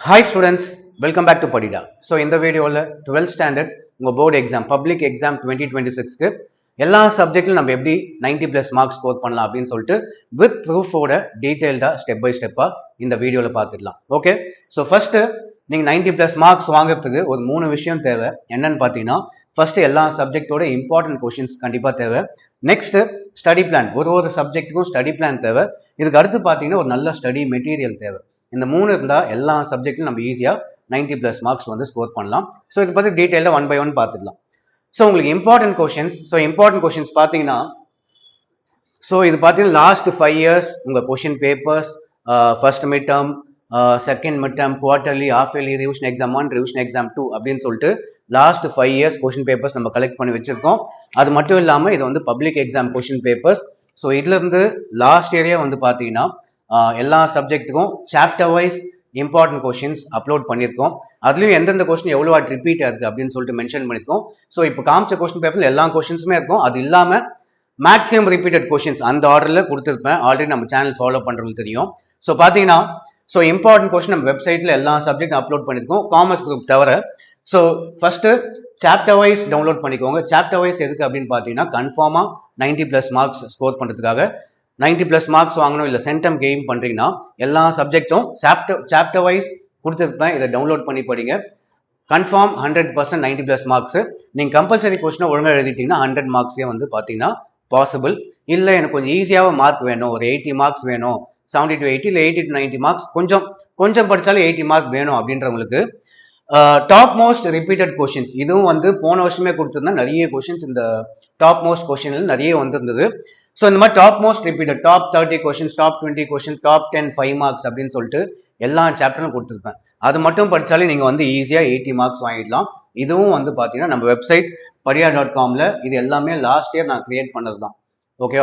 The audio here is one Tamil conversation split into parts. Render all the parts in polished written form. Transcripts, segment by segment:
Hi students, welcome back to Padida. So இந்த வீடியோவில் 12th ஸ்டாண்டர்ட் உங்கள் போர்டு எக்ஸாம் பப்ளிக் எக்ஸாம் 2026க்கு எல்லா சப்ஜெக்ட்லையும் நம்ம எப்படி 90+ மார்க்ஸ் ஸ்கோர் பண்ணலாம் அப்படின்னு சொல்லிட்டு வித் ப்ரூஃபோட டீட்டெயில்டாக ஸ்டெப் பை ஸ்டெப்பாக இந்த வீடியோவில் பார்த்துடலாம். ஓகே, ஸோ ஃபஸ்ட்டு நீங்கள் 90+ மார்க்ஸ் வாங்குறதுக்கு ஒரு 3 விஷயம் தேவை. என்னன்னு பார்த்தீங்கன்னா ஃபஸ்ட்டு எல்லா சப்ஜெக்டோட இம்பார்ட்டன்ட் கொஷின்ஸ் கண்டிப்பாக தேவை. நெக்ஸ்ட்டு ஸ்டடி பிளான், ஒரு சப்ஜெக்ட்டுக்கும் ஸ்டடி பிளான் தேவை. இதுக்கு அடுத்து பார்த்தீங்கன்னா ஒரு நல்ல ஸ்டடி மெட்டீரியல் தேவை. இந்த 3 இருந்தால் எல்லா சப்ஜெக்ட்டும் நம்ம ஈஸியாக 90+ மார்க்ஸ் வந்து ஸ்கோர் பண்ணலாம். ஸோ இதை பற்றி டீட்டெயிலாக 1 by 1 பார்த்துடலாம். ஸோ உங்களுக்கு இம்பார்ட்டன்ட் கொஷின்ஸ் பார்த்தீங்கன்னா, ஸோ இது பார்த்தீங்கன்னா லாஸ்ட் 5 years உங்கள் question papers, first mid term, second mid term, quarterly, half yearly, revision exam 1, revision exam 2 அப்படின்னு சொல்லிட்டு லாஸ்ட் 5 years கொஷின் பேப்பர்ஸ் நம்ம கலெக்ட் பண்ணி வச்சிருக்கோம். அது மட்டும் இல்லாமல் இது வந்து public exam question papers. So இதுலேருந்து லாஸ்ட் இயரே வந்து பார்த்தீங்கன்னா எல்லா சப்ஜெக்ட்டுக்கும் chapter wise important questions upload பண்ணியிருக்கோம். அதுலேயும் எந்தெந்த கொஸ்டின் எவ்வளோ ரிப்பீட் ஆகுது அப்படின்னு சொல்லிட்டு மென்ஷன் பண்ணியிருக்கோம். ஸோ இப்போ காமிச்ச கொஸ்டின் பேப்பரில் எல்லா கொஷின்ஸுமே இருக்கும். அது இல்லாமல் மேக்ஸிமம் ரிப்பீட்டட் கொஷின்ஸ் அந்த ஆர்டரில் கொடுத்துருப்பேன். ஆல்ரெடி நம்ம சேனல் ஃபாலோ பண்ணுறவங்களுக்கு தெரியும். ஸோ பார்த்தீங்கன்னா இம்பார்ட்டன்ட் கொஸ்டின் நம்ம வெப்சைட்டில் எல்லா சப்ஜெக்டும் அப்லோட் பண்ணியிருக்கோம், காமர்ஸ் குரூப் தவிர. So first chapter wise download பண்ணிக்கோங்க. சாப்டர் வைஸ் எதுக்கு அப்படின்னு பார்த்தீங்கன்னா கன்ஃபார்மாக 90+ மார்க்ஸ் ஸ்கோர் பண்ணுறதுக்காக. 90+ மார்க்ஸ் வாங்கணும், இல்லை சென்டம் கெயின் பண்ணுறீங்கன்னா எல்லா சப்ஜெக்டும் சாப்டர் வைஸ் கொடுத்துருப்பேன். இதை டவுன்லோட் பண்ணி படிங்க. Confirm 100% 90+ marks. நீங்கள் கம்பல்சரி கொஸ்டினை ஒழுங்காக எழுதிட்டீங்கன்னா 100 மார்க்ஸே வந்து பார்த்தீங்கன்னா பாசிபிள். இல்லை எனக்கு கொஞ்சம் ஈஸியாக மார்க் வேணும், ஒரு 80 மார்க்ஸ் வேணும், 70 to 80 இல்லை 80 to 90 மார்க்ஸ், கொஞ்சம் படித்தாலும் 80 மார்க் வேணும் அப்படின்றவங்களுக்கு டாப் மோஸ்ட் ரிப்பீட்டட் கொஷின்ஸ் இதுவும் வந்து போன வருஷமே கொடுத்துருந்தா நிறைய கொஷின்ஸ் இந்த டாப் மோஸ்ட் கொஷினில் நிறைய வந்திருந்தது. ஸோ இந்த மாதிரி top most repeated top 30 questions, top 20 questions, top 10 5 marks அப்படின்னு சொல்லிட்டு எல்லா சாப்டரும் கொடுத்துருப்பேன். அது மட்டும் படித்தாலே நீங்கள் வந்து ஈஸியாக 80 மார்க்ஸ் வாங்கிடலாம். இதுவும் வந்து பார்த்தீங்கன்னா நம்ம வெப்சைட் padida.comல இது எல்லாமே லாஸ்ட் இயர் நான் கிரியேட் பண்ணது தான். ஓகே,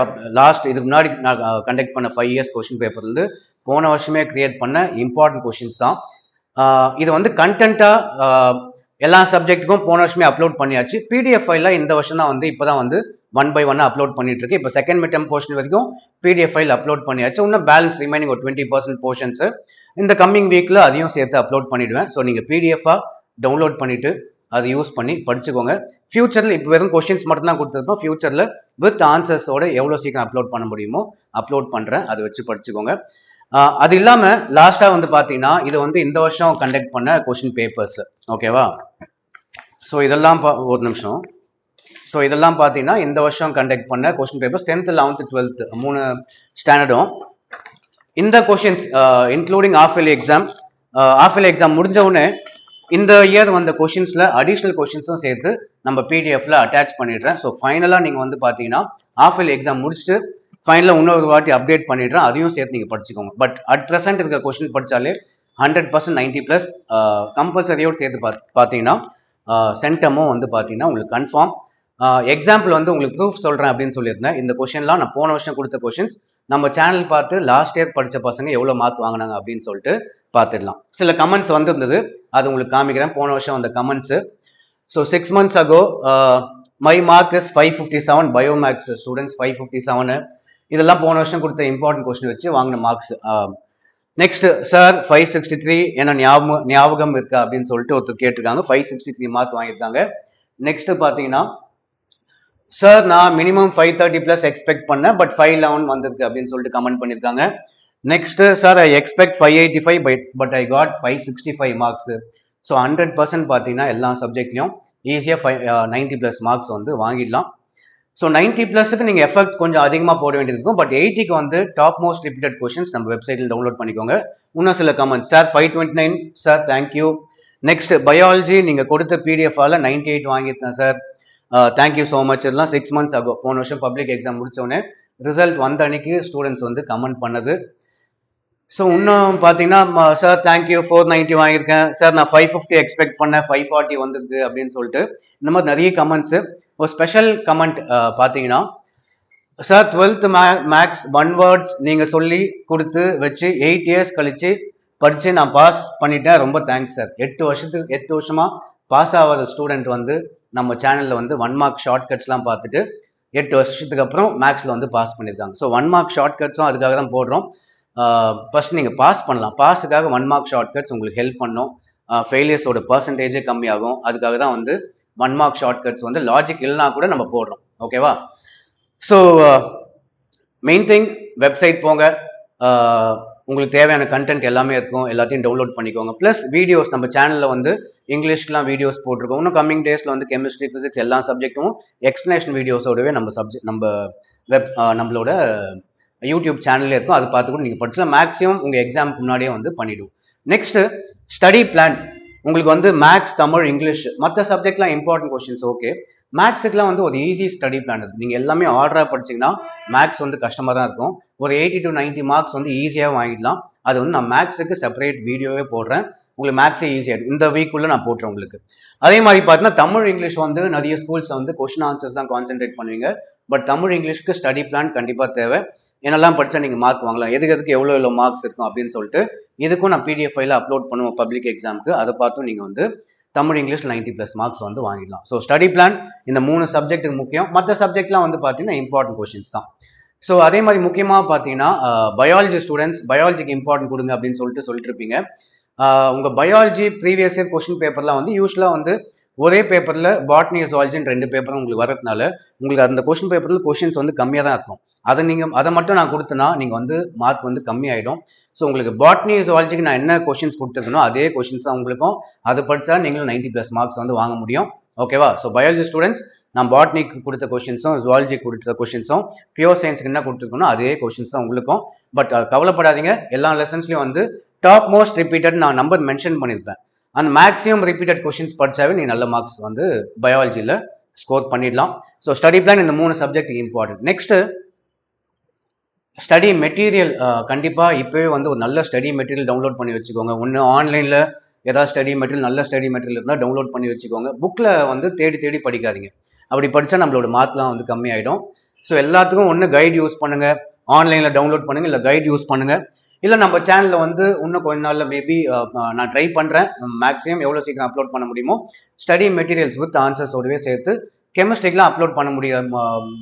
இதுக்கு முன்னாடி நான் கண்டக்ட் பண்ண 5 years கொஷின் பேப்பர்லேருந்து போன வருஷமே கிரியேட் பண்ண இம்பார்ட்டன்ட் கொஷின்ஸ் தான். இது வந்து கண்டென்ட்டாக எல்லா சப்ஜெக்ட்டுக்கும் போன வருஷமே அப்லோட் பண்ணியாச்சு. பிடிஎஃப் ஃபைலில் இந்த வருஷம் தான் வந்து இப்போ தான் வந்து 1 by 1 அப்லோட் பண்ணிட்டு இருக்கு. இப்போ செகண்ட் மிட் டேர்ம் போர்ஷன் வரைக்கும் பிடிஎஃப் ஃபைல் அப்லோட் பண்ணியாச்சு. இன்னும் பேலன்ஸ் ரிமைனிங் ஒரு 20% போர்ஷன்ஸ் இந்த கம்மிங் வீக்கில் அதையும் சேர்த்து அப்லோட் பண்ணிடுவேன். ஸோ நீங்கள் பிடிஎஃபாக டவுன்லோட் பண்ணிட்டு அதை யூஸ் பண்ணி படிச்சுக்கோங்க. ஃபியூச்சரில் இப்போ வெறும் கொஸ்டின்ஸ் மட்டும் தான் கொடுத்துருப்போம். ஃபியூச்சரில் வித் ஆன்சர்ஸோட எவ்வளோ சீக்கிரம் அப்லோட் பண்ண முடியுமோ அப்லோட் பண்ணுறேன். அதை வச்சு படிச்சுக்கோங்க. அது இல்லாமல் லாஸ்ட்டாக வந்து பார்த்தீங்கன்னா இது வந்து இந்த வருஷம் கண்டக்ட் பண்ண கொஸ்டின் பேப்பர்ஸ். ஓகேவா? ஸோ இதெல்லாம் ஒரு நிமிஷம். ஸோ இதெல்லாம் பார்த்தீங்கன்னா இந்த வருஷம் கண்டக்ட் பண்ண question papers 10th 11th 12th 3 ஸ்டாண்டர்டும். இந்த questions including half yearly exam முடிஞ்ச உடனே இந்த இயர் வந்த கொஷின்ஸில் அடிஷ்னல் கொஷின்ஸும் சேர்த்து நம்ம பிடிஎஃப்ல அட்டாச் பண்ணிடுறேன். ஸோ ஃபைனலாக நீங்கள் வந்து பார்த்தீங்கன்னா ஹாஃப் இயர்லி எக்ஸாம் முடிச்சுட்டு ஃபைனலாக இன்னொரு வாட்டி அப்டேட் பண்ணிடுறேன். அதையும் சேர்த்து நீங்கள் படிச்சுக்கோங்க. பட் அட் ப்ரெசென்ட் இருக்கிற கொஷின் படித்தாலே 100% 90+ கம்பல்சரியோடு சேர்த்து பார்த்தீங்கன்னா சென்டமும் வந்து பார்த்தீங்கன்னா உங்களுக்கு கன்ஃபார்ம். எக்ஸாம்பிள் வந்து உங்களுக்கு ப்ரூஃப் சொல்கிறேன் அப்படின்னு சொல்லியிருந்தேன். இந்த கொஷின்லாம் நான் போன வருஷம் கொடுத்த கொஷின்ஸ் நம்ம சேனல் பார்த்து லாஸ்ட் இயர் படித்த பசங்க எவ்வளோ மார்க் வாங்கினாங்க அப்படின்னு சொல்லிட்டு பார்த்துடலாம். சில கமெண்ட்ஸ் வந்திருந்தது, அது உங்களுக்கு காமிக்கிறேன். போன வருஷம் அந்த comments. So 6 months ago my mark is 557, biomaths students 557. இதெல்லாம் போன வருஷம் கொடுத்த இம்பார்ட்டன்ட் கொஸ்டின் வச்சு வாங்கின மார்க்ஸ். நெக்ஸ்ட் சார் 563 என்ன ஞாபகம் இருக்கா அப்படின்னு சொல்லிட்டு ஒருத்தர் கேட்டிருக்காங்க. 563 மார்க் வாங்கியிருக்காங்க. நெக்ஸ்ட் பார்த்தீங்கன்னா சார் நான் மினிமம் 530+ எக்ஸ்பெக்ட் பண்ணேன், பட் 511 வந்திருக்கு அப்படின்னு சொல்லிட்டு கமெண்ட் பண்ணியிருக்காங்க. Next sir I expect 585 but I got 565 marks. So 100% பார்த்தீங்கன்னா எல்லா சப்ஜெக்ட்லையும் ஈஸியாக 90+ மார்க்ஸ் வந்து வாங்கிடலாம். ஸோ 90+க்கு நீங்கள் எஃபெக்ட் கொஞ்சம் அதிகமாக போட வேண்டியது இருக்கும். பட் 80க்கு வந்து டாப் மோஸ்ட் ரிப்பீட்டட் கொஷின்ஸ் நம்ம வெப்சைட்டில் டவுன்லோட் பண்ணிக்கோங்க. இன்னும் சில comments sir 529 sir thank you. Next biology நீங்கள் கொடுத்த பிடிஎஃபால் 98 வாங்கியிருக்கேன் சார், தேங்க்யூ ஸோ மச். இதெல்லாம் 6 months ஆகும். போன வருஷம் பப்ளிக் எக்ஸாம் முடித்தோடனே ரிசல்ட் வந்த அன்னைக்கு ஸ்டூடெண்ட்ஸ் வந்து கமெண்ட் பண்ணது. ஸோ இன்னும் பார்த்தீங்கன்னா சார் தேங்க்யூ 490 வாங்கியிருக்கேன் சார், நான் 550 எக்ஸ்பெக்ட் பண்ணேன் 540 வந்திருக்கு அப்படின்னு சொல்லிட்டு இந்த மாதிரி நிறைய கமெண்ட்ஸு. ஒரு ஸ்பெஷல் கமெண்ட் பார்த்தீங்கன்னா சார் 12th மேக்ஸ் 1 words நீங்கள் சொல்லி கொடுத்து வச்சு 8 years கழித்து படித்து நான் பாஸ் பண்ணிட்டேன், ரொம்ப தேங்க்ஸ் சார். 8 வருஷமாக பாஸ் ஆகாத ஸ்டூடெண்ட் வந்து நம்ம சேனலில் வந்து 1 mark ஷார்ட்கட்ஸ்லாம் பார்த்துட்டு 8 வருஷத்துக்கு அப்புறம் மேக்ஸில் வந்து பாஸ் பண்ணியிருக்காங்க. ஸோ 1 mark ஷார்ட்கட்ஸும் அதுக்காக தான் போடுறோம். ஃபர்ஸ்ட் நீங்கள் பாஸ் பண்ணலாம். பாஸுக்காக 1 மார்க் ஷார்ட்கட்ஸ் உங்களுக்கு ஹெல்ப் பண்ணும். ஃபெயிலியர்ஸோட பர்சன்டேஜே கம்மியாகும். அதுக்காக தான் வந்து 1 மார்க் ஷார்ட்கட்ஸ் வந்து லாஜிக் இல்லைனா கூட நம்ம போடுறோம். ஓகேவா? ஸோ மெயின் திங், வெப்சைட் போங்க. உங்களுக்கு தேவையான கண்டென்ட் எல்லாமே இருக்கும். எல்லாத்தையும் டவுன்லோட் பண்ணிக்கோங்க. ப்ளஸ் வீடியோஸ் நம்ம சேனலில் வந்து இங்கிலீஷ்லாம் வீடியோஸ் போட்டிருக்கோம். இன்னும் கம்மிங் டேஸில் வந்து கெமிஸ்ட்ரி, ஃபிசிக்ஸ் எல்லா சப்ஜெக்ட்டும் எக்ஸ்ப்ளனேஷன் வீடியோஸோடவே நம்ம நம்மளோட யூடியூப் சேனல்லே இருக்கும். அதை பார்த்து கூட நீங்கள் படிச்சலாம். மேக்ஸிமம் உங்கள் எக்ஸாமுக்கு முன்னாடியே வந்து பண்ணிவிடும். Next study plan. உங்களுக்கு வந்து மேக்ஸ், தமிழ், இங்கிலீஷ் மற்ற சப்ஜெக்ட்லாம் இம்பார்ட்டன்ட் கொஸ்டின்ஸ் ஓகே. மேக்ஸுக்குலாம் வந்து ஒரு ஈஸி ஸ்டடி பிளான் இருக்குது. நீங்கள் எல்லாமே ஆர்டராக படிச்சிங்கன்னா மேக்ஸ் வந்து கஷ்டமாக தான் இருக்கும். ஒரு 80 to 90 மார்க்ஸ் வந்து ஈஸியாக வாங்கிடலாம். அது வந்து நான் மேக்ஸுக்கு செப்பரேட் வீடியோவே போடுறேன். உங்களுக்கு மேக்ஸே ஈஸியாக இந்த வீக்குள்ளே நான் போட்டுறேன் உங்களுக்கு. அதே மாதிரி பார்த்தீங்கன்னா தமிழ், இங்கிலீஷ் வந்து நிறைய ஸ்கூல்ஸ் வந்து கொஸ்டின் ஆன்சர்ஸ் தான் கான்சென்ட்ரேட் பண்ணுவீங்க. பட் தமிழ், இங்கிலீஷ்க்கு ஸ்டடி பிளான் கண்டிப்பாக தேவை. என்னெல்லாம் படித்தா நீங்கள் மார்க் வாங்கலாம், எதுக்கு எவ்வளோ மார்க்ஸ் இருக்கும் அப்படின்னு சொல்லிட்டு இதுக்கும் நான் பிடிஎஃப் ஃபைல அப்லோட் பண்ணுவோம் பப்ளிக் எக்ஸாமுக்கு. அதை பார்த்தும் நீங்கள் வந்து தமிழ், இங்கிலீஷ் 90+ மார்க்ஸ் வந்து வாங்கிடலாம். ஸோ ஸ்டடி பிளான் இந்த 3 சப்ஜெக்ட்டுக்கு முக்கியம். மற்ற சப்ஜெக்ட்லாம் வந்து பார்த்தீங்கன்னா இம்பார்ட்டன்ட் கொஸ்டின்ஸ் தான். ஸோ அதே மாதிரி முக்கியமாக பார்த்தீங்கன்னா பயாலஜி ஸ்டூடெண்ட்ஸ் பயாலஜிக்கு இம்பார்ட்டன்ட் கொடுங்க அப்படின்னு சொல்லிட்டு இருப்பீங்க. உங்கள் பயாலஜி ப்ரீவியஸ் இயர் கொஸ்டின் பேப்பர்லாம் வந்து யூஸ்வலாக வந்து ஒரே பேப்பரில் பாட்னி, ஜுவாலஜின்னு 2 பேப்பரும் உங்களுக்கு வரதுனால உங்களுக்கு அந்த கொஸ்டின் பேப்பரில் கொஸ்டின்ஸ் வந்து கம்மியாக தான் இருக்கும். அதை மட்டும் நான் கொடுத்தேன்னா நீங்கள் வந்து மார்க் வந்து கம்மியாயிடும். ஸோ உங்களுக்கு பாட்னி, ஜுவாலஜிக்கு நான் என்ன கொஸ்டின்ஸ் கொடுத்துருக்கணும் அதே கொஸ்டின்ஸ் தான் உங்களுக்கும். அது படித்தா நீங்களும் 90+ மார்க்ஸ் வந்து வாங்க முடியும். ஓகேவா? ஸோ பயாலஜி ஸ்டூடெண்ட்ஸ் நான் பாட்னிக்கு கொடுத்த கொஸ்டின்ஸும் ஜுவாலஜி கொடுத்த கொஸ்டின்ஸும் பியூர் சயின்ஸுக்கு என்ன கொடுத்துருக்கணும் அதே கொஸ்டின்ஸ் தான் உங்களுக்கும். பட் கவலைப்படாதீங்க, எல்லா லெசன்ஸ்லையும் வந்து டாப் மோஸ்ட் ரிப்பீட்டட் நான் நம்பர் மென்ஷன் பண்ணியிருப்பேன். அந்த மேக்ஸிமம் ரிப்பீட்டட் கொஸ்டின்ஸ் படிச்சாவே நீ நல்ல மார்க்ஸ் வந்து பயாலஜியில் ஸ்கோர் பண்ணிடலாம். ஸோ ஸ்டடி பிளான் இந்த 3 subject important. Next study material. கண்டிப்பாக இப்போவே வந்து ஒரு நல்ல ஸ்டடி மெட்டீரியல் டவுன்லோட் பண்ணி வச்சுக்கோங்க. ஒன்று ஆன்லைனில் ஏதாவது ஸ்டடி மெட்டீரியல் நல்ல ஸ்டடி மெட்டீரியல் இருந்தால் டவுன்லோட் பண்ணி வச்சுக்கோங்க. புக்கில் வந்து தேடி தேடி படிக்காதீங்க. அப்படி படித்தா நம்மளோட மார்க்லாம் வந்து கம்மியாயிடும். ஸோ எல்லாத்துக்கும் ஒன்று கைடு யூஸ் பண்ணுங்கள், ஆன்லைனில் டவுன்லோட் பண்ணுங்கள், இல்லை கைடு யூஸ் பண்ணுங்கள். இல்லை நம்ம சேனலில் வந்து இன்னும் கொஞ்ச நாளில் மேபி நான் ட்ரை பண்ணுறேன். மேக்ஸிமம் எவ்வளோ சீக்கிரம் அப்லோட் பண்ண முடியுமோ ஸ்டடி மெட்டீரியல்ஸ் வித் ஆன்சர்ஸோடவே சேர்த்து கெமிஸ்ட்ரிக்கெலாம் அப்லோட் பண்ண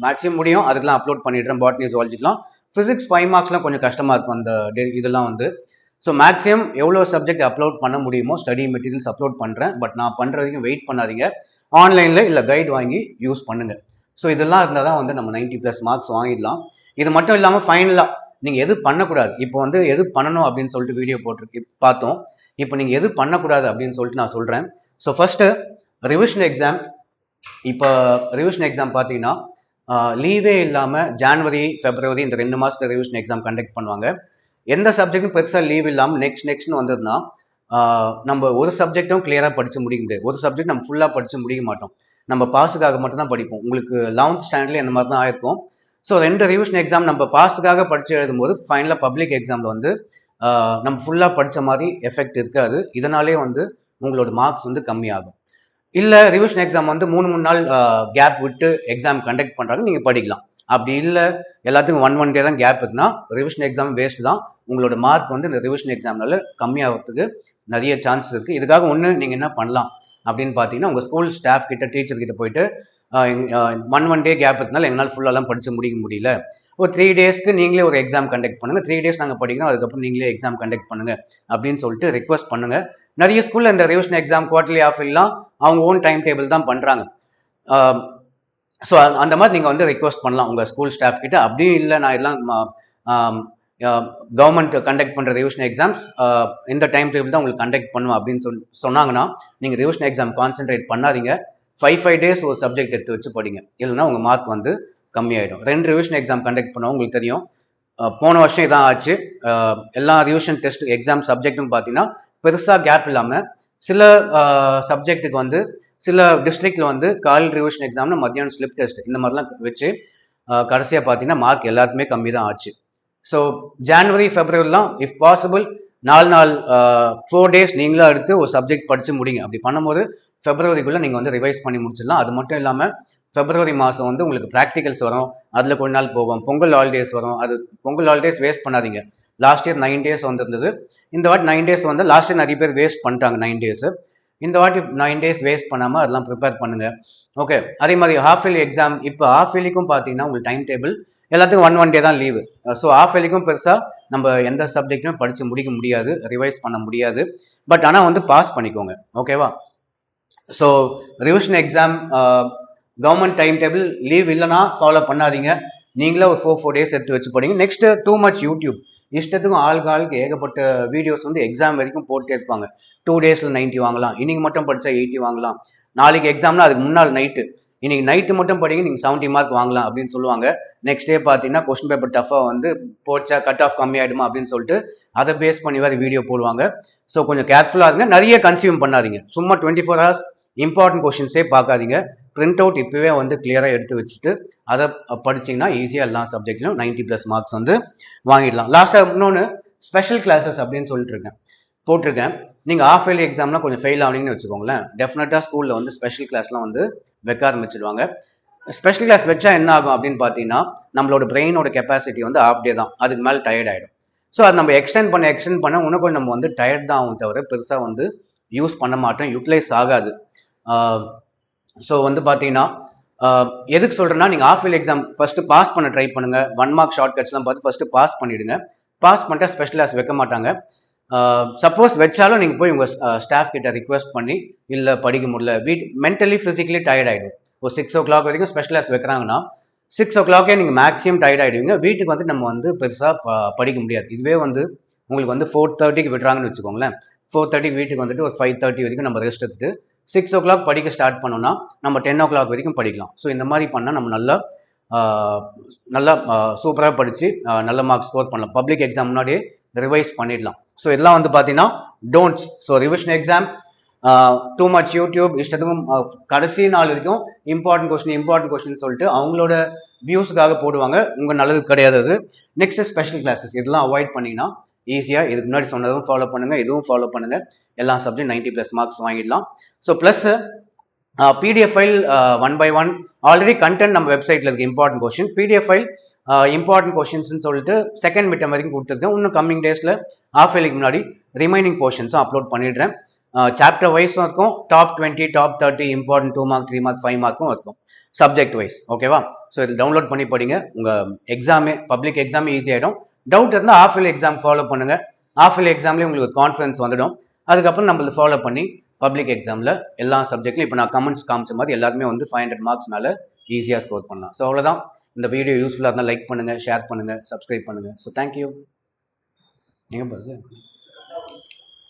மேக்ஸிமம் முடியும். அதுக்கெலாம் அப்லோட் பண்ணிடுறேன். பாட்னி, ஜுவாலஜிக்கெலாம். ஃபிசிக்ஸ் 5 மார்க்ஸ்லாம் கொஞ்சம் கஷ்டமாக இருக்கும் அந்த இதெல்லாம் வந்து. ஸோ மேக்ஸிமம் எவ்வளோ சப்ஜெக்ட் அப்லோட் பண்ண முடியுமோ ஸ்டடி மெட்டீரியல்ஸ் அப்லோட் பண்ணுறேன். பட் நான் பண்ணுற வரைக்கும் வெயிட் பண்ணாதீங்க. ஆன்லைனில் இல்லை கைடு வாங்கி யூஸ் பண்ணுங்கள். ஸோ இதெல்லாம் இருந்தால் தான் வந்து நம்ம 90+ மார்க்ஸ் வாங்கிடலாம். இது மட்டும் இல்லாமல் ஃபைனலாக நீங்கள் எது பண்ணக்கூடாது, இப்போ வந்து எது பண்ணணும் அப்படின்னு சொல்லிட்டு வீடியோ பார்த்தோம். இப்போ நீங்கள் எது பண்ணக்கூடாது அப்படின்னு சொல்லிட்டு நான் சொல்கிறேன். So first revision exam. இப்போ ரிவிஷன் எக்ஸாம் பார்த்தீங்கன்னா லீவே இல்லாமல் ஜான்வரி, ஃபெப்ரவரி இந்த 2 மாதத்துல ரிவிஷன் எக்ஸாம் கண்டக்ட் பண்ணுவாங்க. எந்த சப்ஜெக்டும் பெருசாக லீவ் இல்லாமல் நெக்ஸ்ட்னு வந்ததுன்னா நம்ம ஒரு சப்ஜெக்டும் கிளியராக படித்து முடிக்க முடியாது. ஒரு சப்ஜெக்ட் நம்ம ஃபுல்லாக படித்து முடிக்க மாட்டோம். நம்ம பாஸுக்காக மட்டும்தான் படிப்போம். உங்களுக்கு 11th ஸ்டாண்டர்ட்லேயே அந்த மாதிரி தான் ஆயிருக்கும். ஸோ 2 ரிவிஷன் எக்ஸாம் நம்ம பாஸுக்காக படித்து எழுதும்போது ஃபைனலாக பப்ளிக் எக்ஸாமில் வந்து நம்ம ஃபுல்லாக படித்த மாதிரி எஃபெக்ட் இருக்காது. இதனாலே வந்து உங்களோட மார்க்ஸ் வந்து கம்மியாகும். இல்லை ரிவிஷன் எக்ஸாம் வந்து 3 நாள் கேப் விட்டு எக்ஸாம் கண்டக்ட் பண்ணுறாங்க, நீங்கள் படிக்கலாம். அப்படி இல்லை எல்லாத்துக்கும் ஒன் டே தான் கேப் இருக்குன்னா ரிவிஷன் எக்ஸாம் வேஸ்ட் தான். உங்களோட மார்க் வந்து இந்த ரிவிஷன் எக்ஸாம்னால கம்மியாகிறதுக்கு நிறைய சான்ஸ் இருக்குது. இதுக்காக ஒன்று நீங்கள் என்ன பண்ணலாம் அப்படின்னு பார்த்தீங்கன்னா உங்கள் ஸ்கூல் ஸ்டாஃப் கிட்ட, டீச்சர் கிட்ட போயிட்டு ஒன் டே கேப் இருக்கனால எங்களால் ஃபுல்லாலாம் படித்து முடிக்க முடியல, ஒரு 3 டேஸ்க்கு நீங்களே ஒரு எக்ஸாம் கண்டக்ட் பண்ணுங்கள், 3 டேஸ் நாங்கள் படிக்கிறோம், அதுக்கப்புறம் நீங்களே எக்ஸாம் கண்டக்ட் பண்ணுங்கள் அப்படின்னு சொல்லிட்டு ரிக்வஸ்ட் பண்ணுங்கள். நிறைய ஸ்கூலில் இந்த ரிவிஷன் எக்ஸாம் குவார்டர்லி ஆஃப்லாம் அவங்க ஓன் டைம் டேபிள் தான் பண்ணுறாங்க. ஸோ அந்த மாதிரி நீங்கள் வந்து ரிக்வஸ்ட் பண்ணலாம் உங்கள் ஸ்கூல் ஸ்டாஃப் கிட்ட. அப்படியும் இல்லை நான் எல்லாம் கவர்மெண்ட் கண்டக்ட் பண்ணுற ரிவிஷன் எக்ஸாம்ஸ் இந்த டைம் டேபிள் தான் உங்களுக்கு கண்டக்ட் பண்ணுவோம் அப்படின்னு சொன்னாங்கன்னா நீங்கள் ரிவிஷன் எக்ஸாம் கான்சென்ட்ரேட் பண்ணாதீங்க. 5 டேஸ் ஒரு சப்ஜெக்ட் எடுத்து வச்சு படிங்க. இல்லைன்னா உங்கள் மார்க் வந்து கம்மியாயிடும். 2 ரிவிஷன் எக்ஸாம் கண்டக்ட் பண்ணுவோம், உங்களுக்கு தெரியும். போன வருஷம் இதான் ஆச்சு. எல்லா ரிவிஷன் டெஸ்ட் எக்ஸாம் சப்ஜெக்ட்டும் பார்த்தீங்கன்னா பெருசாக கேப் இல்லாமல் சில சப்ஜெக்ட்டுக்கு வந்து சில டிஸ்ட்ரிக்டில் வந்து கால் ரிவிஷன் எக்ஸாம்னு மத்தியானம் ஸ்லிப் டெஸ்ட் இந்த மாதிரிலாம் வச்சு கடைசியாக பார்த்தீங்கன்னா மார்க் எல்லாருக்குமே கம்மி தான் ஆச்சு. ஸோ ஜான்வரி, ஃபெப்ரவரிலாம் இஃப் பாசிபிள் 4 டேஸ் நீங்களாக எடுத்து ஒரு சப்ஜெக்ட் படித்து முடிங்க. அப்படி பண்ணும்போது ஃபெப்ரவரிக்குள்ளே நீங்கள் வந்து ரிவைஸ் பண்ணி முடிச்சிடலாம். அது மட்டும் இல்லாமல் ஃபெப்ரவரி மாதம் வந்து உங்களுக்கு ப்ராக்டிகல்ஸ் வரும், அதில் கொஞ்ச நாள் போகும். பொங்கல் ஹாலிடேஸ் வரும். அது பொங்கல் ஹாலிடேஸ் வேஸ்ட் பண்ணாதீங்க. லாஸ்ட் இயர் 9 டேஸ் வந்திருந்தது. இந்த வாட்டி 9 டேஸ் வந்து லாஸ்ட் இயர் நிறைய பேர் வேஸ்ட் பண்ணிட்டாங்க 9 டேஸ். இந்த வாட்டி 9 டேஸ் வேஸ்ட் பண்ணாமல் அதெல்லாம் ப்ரிப்பேர் பண்ணுங்கள். ஓகே, அதே மாதிரி ஹாஃப் இயர்லி எக்ஸாம். இப்போ ஹாஃப் இயர்லிக்கும் பார்த்தீங்கன்னா உங்களுக்கு டைம் டேபிள் எல்லாத்துக்கும் ஒன் டே தான் லீவு. ஸோ ஆஃப் இயர்லிக்கும் பெருசாக நம்ம எந்த சப்ஜெக்ட்டுமே படித்து முடிக்க முடியாது, ரிவைஸ் பண்ண முடியாது. பட் ஆனால் வந்து பாஸ் பண்ணிக்கோங்க, ஓகேவா? So revision exam government time table leave இல்லைனா ஃபாலோ பண்ணாதீங்க. நீங்களே ஒரு 4 days எடுத்து வச்சு படிங்க. நெக்ஸ்ட் டூ மச் யூடியூப் இஷ்டத்துக்கும் ஆளுக்கு ஏகப்பட்ட வீடியோஸ் வந்து எக்ஸாம் வரைக்கும் போட்டே இருப்பாங்க. 2 daysல 90 வாங்கலாம், இன்னைக்கு மட்டும் படித்தா 80 வாங்கலாம், நாளைக்கு எக்ஸாம்னா அதுக்கு முன்னாள் நைட்டு, இன்னைக்கு நைட்டு மட்டும் படிங்க நீங்கள் 70 மார்க் வாங்கலாம் அப்படின்னு சொல்லுவாங்க. நெக்ஸ்ட் டே பார்த்தீங்கன்னா கொஸ்டின் பேப்பர் டஃபாக வந்து போச்சா கட் ஆஃப் கம்மியாயிடுமா அப்படின்னு சொல்லிட்டு அதை பேஸ் பண்ணி வேறு வீடியோ போடுவாங்க. ஸோ கொஞ்சம் கேர்ஃபுல்லாக இருங்க, நிறைய கன்சியூம் பண்ணாதீங்க. சும்மா 24 hours இம்பார்ட்டன்ட் கொஸ்டின்ஸே பார்க்காதீங்க. பிரிண்ட் அவுட் இப்போவே வந்து கிளியராக எடுத்து வச்சுட்டு அதை படிச்சிங்கன்னா ஈஸியாக எல்லா சப்ஜெக்ட்லையும் 90+ மார்க்ஸ் வந்து வாங்கிடலாம். லாஸ்ட்டாக இன்னொன்று ஸ்பெஷல் கிளாஸஸ் அப்படின்னு சொல்லிட்டு போட்டிருக்கேன். நீங்கள் ஆஃப் இயர்லி எக்ஸாம்லாம் கொஞ்சம் ஃபெயில் ஆனீங்கன்னு வச்சுக்கோங்களேன், டெஃபினட்டாக ஸ்கூலில் வந்து ஸ்பெஷல் கிளாஸ்லாம் வந்து வைக்க ஆரம்பிச்சிடுவாங்க. ஸ்பெஷல் கிளாஸ் வச்சா என்ன ஆகும் அப்படின்னு பார்த்தீங்கன்னா, நம்மளோட பிரெயினோட கெப்பாசிட்டி வந்து ஆஃப் டே தான், அதுக்கு மேலே டயர்ட் ஆகிடும். ஸோ அது நம்ம எக்ஸ்டெண்ட் பண்ண இன்னும் கொஞ்சம் நம்ம வந்து டயர்ட் தான் ஆகும் தவிர பெருசாக வந்து யூஸ் பண்ண மாட்டோம், யூட்டிலைஸ் ஆகாது. ஸோ வந்து பார்த்தீங்கன்னா எதுக்கு சொல்கிறேன்னா, நீங்கள் half yearly exam first pass பண்ண ட்ரை பண்ணுங்கள். 1 மார்க் ஷார்ட் கட்ஸ்லாம் பார்த்து ஃபஸ்ட்டு பாஸ் பண்ணிவிடுங்க. பாஸ் பண்ணிட்டா ஸ்பெஷல் கிளாஸ் வைக்க மாட்டாங்க. சப்போஸ் வச்சாலும் நீங்கள் போய் உங்கள் ஸ்டாஃப் கிட்ட ரிக்வெஸ்ட் பண்ணி இல்லை படிக்க முடியல, மென்டலி ஃபிசிக்கலி டயர்ட் ஆகிடும். ஒரு 6 o'clock வரைக்கும் ஸ்பெஷல் கிளாஸ் வைக்கிறாங்கன்னா 6 o'clock நீங்கள் மேக்ஸிமம் டயர்ட் ஆகிடுவீங்க. வீட்டுக்கு வந்து நம்ம வந்து பெருசாக படிக்க முடியாது. இதுவே வந்து உங்களுக்கு வந்து 4:30க்கு விடுறாங்கன்னு வச்சுக்கோங்களேன், 4:30க்கு வீட்டுக்கு வந்துட்டு ஒரு 5:30 வரைக்கும் நம்ம ரெஸ்ட் எடுத்துட்டு 6 o'clock படிக்க ஸ்டார்ட் பண்ணோம்னா நம்ம 10 o'clock வரைக்கும் படிக்கலாம். ஸோ இந்த மாதிரி பண்ணால் நம்ம நல்லா சூப்பராக படித்து நல்ல மார்க் ஸ்கோர் பண்ணலாம். பப்ளிக் எக்ஸாம் முன்னாடியே ரிவைஸ் பண்ணிடலாம். ஸோ இதெல்லாம் வந்து பார்த்தீங்கன்னா don'ts. So revision exam too much YouTube இஷ்டத்துக்கும் கடைசி நாள் வரைக்கும் இம்பார்ட்டன்ட் கொஸ்டின் சொல்லிட்டு அவங்களோட வியூஸுக்காக போடுவாங்க, உங்கள் நல்லது கிடையாது அது. நெக்ஸ்ட் ஸ்பெஷல் கிளாஸஸ் இதெல்லாம் அவாய்ட் பண்ணிங்கன்னா ஈஸியாக இதுக்கு முன்னாடி சொன்னதும் ஃபாலோ பண்ணுங்கள், இதுவும் ஃபாலோ பண்ணுங்கள், எல்லா சப்ஜெக்ட் 90+ மார்க்ஸ் வாங்கிடலாம். So plus PDF file 1 by 1 already content நம்ம வெப்சைட்டில் இருக்குது. Important question PDF file important கொஸ்டின்ஸ்னு சொல்லிட்டு செகண்ட் மிட் வரைக்கும் கொடுத்துருக்கேன். இன்னும் கம்மிங் டேஸில் ஆஃப் இயர்லிக்கு முன்னாடி ரிமைனிங் போர்ஷன்ஸும் அப்லோட் பண்ணிடுறேன். சாப்டர் வைஸும் இருக்கும், top 20 top 30 important 2 mark 3 mark 5 மார்க்கும் இருக்கும் சப்ஜெக்ட் வைஸ், ஓகேவா? ஸோ இது டவுன்லோட் பண்ணி படிங்க, உங்கள் பப்ளிக் எக்ஸாமே ஈஸி ஆகிடும். டவுட் இருந்தால் ஆஃப் இயர்லி எக்ஸாம் ஃபாலோ பண்ணுங்கள். ஆஃப் இயர்லி எக்ஸாம்லேயே உங்களுக்கு கான்ஃபிடன்ஸ் வந்துடும். அதுக்கப்புறம் நம்மளுக்கு ஃபாலோ பண்ணி பப்ளிக் எக்ஸாமில் எல்லா சப்ஜெக்ட்லையும் இப்போ நான் கமெண்ட்ஸ் காமிச்ச மாதிரி எல்லாருமே வந்து 500 மார்க்ஸ் மேலே ஈஸியாக ஸ்கோர் பண்ணலாம். ஸோ அவ்வளோதான். இந்த வீடியோ யூஸ்ஃபுல்லாக இருந்தால் லைக் பண்ணுங்கள், ஷேர் பண்ணுங்கள், சப்ஸ்கிரைப் பண்ணுங்கள். So thank you. நீங்கள் பாருங்க.